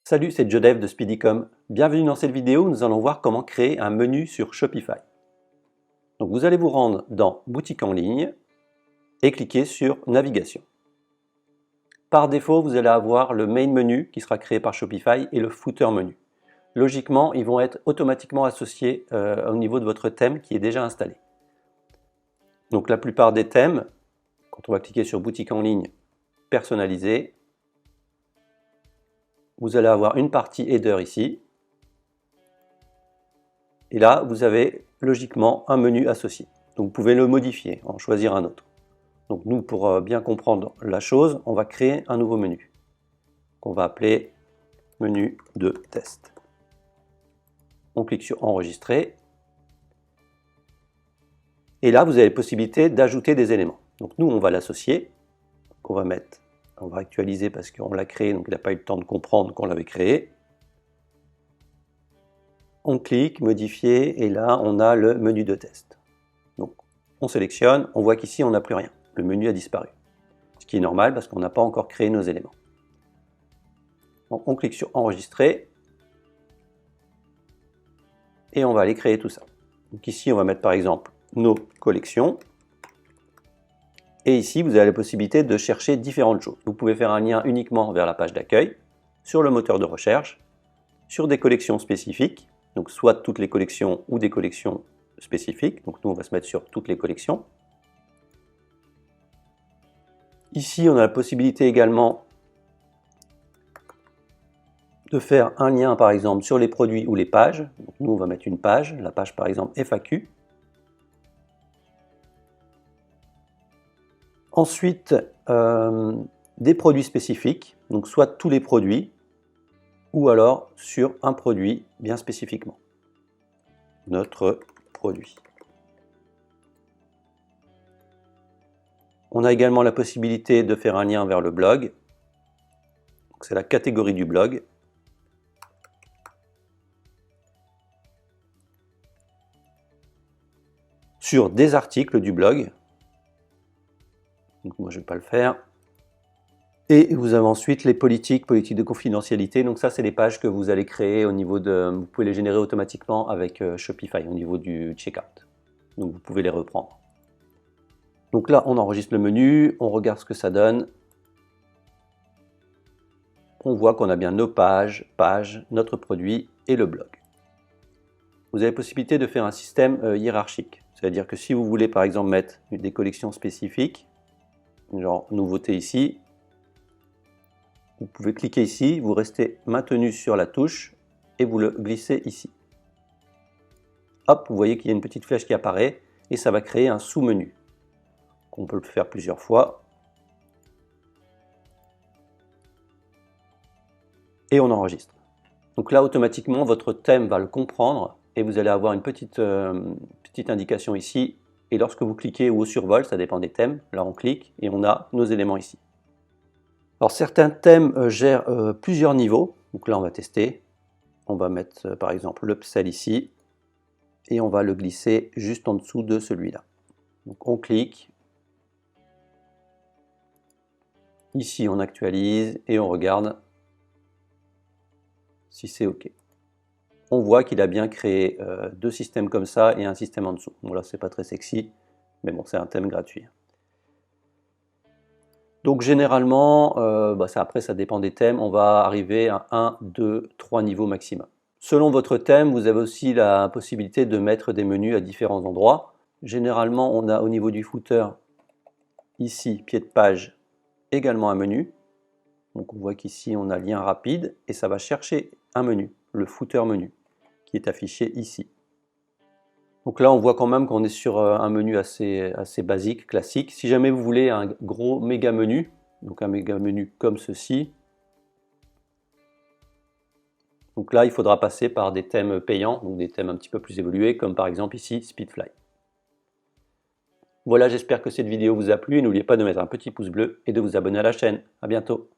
Salut, c'est Jodev de Speedycom. Bienvenue dans cette vidéo où nous allons voir comment créer un menu sur Shopify. Donc vous allez vous rendre dans Boutique en ligne et cliquer sur Navigation. Par défaut, vous allez avoir le Main menu qui sera créé par Shopify et le Footer menu. Logiquement, ils vont être automatiquement associés au niveau de votre thème qui est déjà installé. Donc la plupart des thèmes, quand on va cliquer sur Boutique en ligne, personnaliser, vous allez avoir une partie header ici. Et là, vous avez logiquement un menu associé. Donc vous pouvez le modifier, en choisir un autre. Donc nous, pour bien comprendre la chose, on va créer un nouveau menu qu'on va appeler menu de test. On clique sur enregistrer. Et là, vous avez la possibilité d'ajouter des éléments. Donc nous, on va l'associer. On va actualiser parce qu'on l'a créé, donc il n'a pas eu le temps de comprendre qu'on l'avait créé. On clique, modifier, et là, on a le menu de test. Donc, on sélectionne, on voit qu'ici, on n'a plus rien. Le menu a disparu. Ce qui est normal parce qu'on n'a pas encore créé nos éléments. Donc, on clique sur enregistrer. Et on va aller créer tout ça. Donc ici, on va mettre par exemple nos collections. Et ici, vous avez la possibilité de chercher différentes choses. Vous pouvez faire un lien uniquement vers la page d'accueil, sur le moteur de recherche, sur des collections spécifiques, donc soit toutes les collections ou des collections spécifiques. Donc nous, on va se mettre sur toutes les collections. Ici, on a la possibilité également de faire un lien, par exemple, sur les produits ou les pages. Donc nous, on va mettre une page, la page par exemple FAQ. Ensuite, des produits spécifiques, donc soit tous les produits, ou alors sur un produit bien spécifiquement. Notre produit. On a également la possibilité de faire un lien vers le blog. C'est la catégorie du blog. Sur des articles du blog. Donc moi je ne vais pas le faire. Et vous avez ensuite les politiques de confidentialité. Donc ça, c'est les pages que vous allez créer au niveau de... Vous pouvez les générer automatiquement avec Shopify au niveau du checkout. Donc vous pouvez les reprendre. Donc là, on enregistre le menu, on regarde ce que ça donne. On voit qu'on a bien nos pages, notre produit et le blog. Vous avez la possibilité de faire un système hiérarchique. C'est-à-dire que si vous voulez par exemple mettre des collections spécifiques, genre nouveauté ici, vous pouvez cliquer ici, vous restez maintenu sur la touche et vous le glissez ici. Hop, vous voyez qu'il y a une petite flèche qui apparaît et ça va créer un sous-menu. On peut le faire plusieurs fois. Et on enregistre. Donc là, automatiquement, votre thème va le comprendre et vous allez avoir une petite indication ici. Et lorsque vous cliquez ou au survol, ça dépend des thèmes, là on clique et on a nos éléments ici. Alors certains thèmes gèrent plusieurs niveaux, donc là on va tester. On va mettre par exemple l'upsell ici et on va le glisser juste en dessous de celui-là. Donc on clique, ici on actualise et on regarde si c'est OK. On voit qu'il a bien créé deux systèmes comme ça et un système en dessous. Bon là c'est pas très sexy, mais bon c'est un thème gratuit. Donc généralement, après ça dépend des thèmes, on va arriver à 1, 2, 3 niveaux maximum. Selon votre thème, vous avez aussi la possibilité de mettre des menus à différents endroits. Généralement, on a au niveau du footer, ici, pied de page, également un menu. Donc on voit qu'ici on a lien rapide et ça va chercher un menu, le footer menu, qui est affiché ici. Donc là, on voit quand même qu'on est sur un menu assez basique, classique. Si jamais vous voulez un gros méga menu, donc un méga menu comme ceci, donc là, il faudra passer par des thèmes payants, donc des thèmes un petit peu plus évolués, comme par exemple ici, Speedfly. Voilà, j'espère que cette vidéo vous a plu et n'oubliez pas de mettre un petit pouce bleu et de vous abonner à la chaîne. À bientôt.